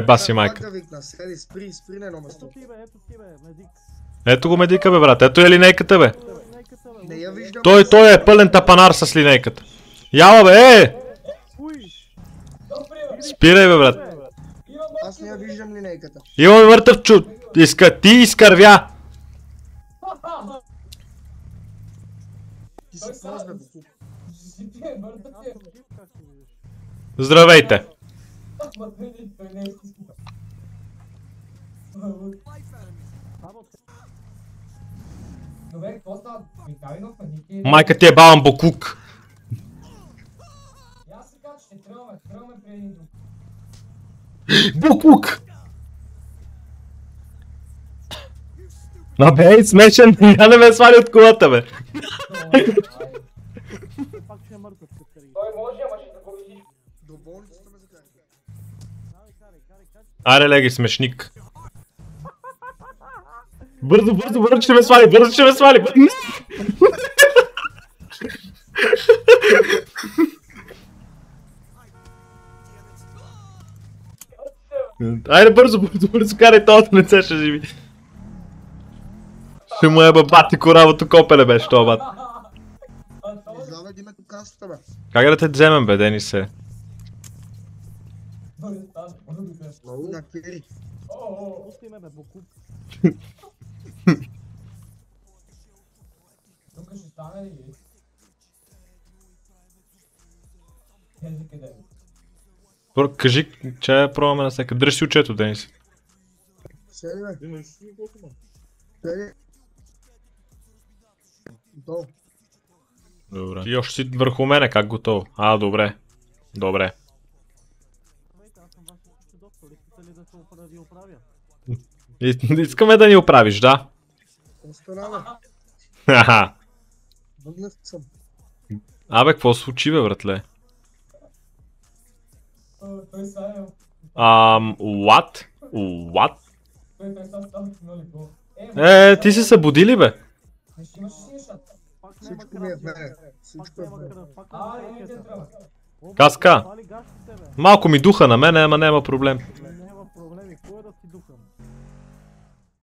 Баси майка. Пак да викна, седи, спри на едно место. Ето го медика, бе, брат. Ето е линейката, бе. Не я виждам. Той е пълен тапанар с линейката. Яла, бе, Спирай, бе, брат. Аз не я виждам линейката. Имаме мъртъв чуд. Ти изкървя. Ти си пас, бе, Здравейте. Майка ти е баван бокук. Букук! Бе, смешен, я не ме свали от колата, бе. Той може, ама ще го видиш. до болницата ме закарай. Аре, леги, смешник. Бързо, ще ме свали, Айде, бързо, карай това, не се ще живи. Ще му е бати коравото копеле, бе, що бат. Заведи ме до касата, бе. Как да те вземем, бе, Денисе? На кери. Тук ще стане ли? Ези къде? Кажи, че я пробваме на всека. Дръж си очето, Денис. Седи, бе. Седи. Долу. Добре. Ти още си върху мене, как готово? Добре. Добре. Искаме да ни оправиш, да? Остана, Хаха. бе. Въгнат съм. Абе, какво се случи, бе, братле? Той са What? What? Той са става киноли го. Ти се събуди ли, бе? Не ще имаш ли нещата? Всичко ми е в мене. Всичко е в мене. Не те трябва. Каска. Малко ми духа на мене, ама няма проблем.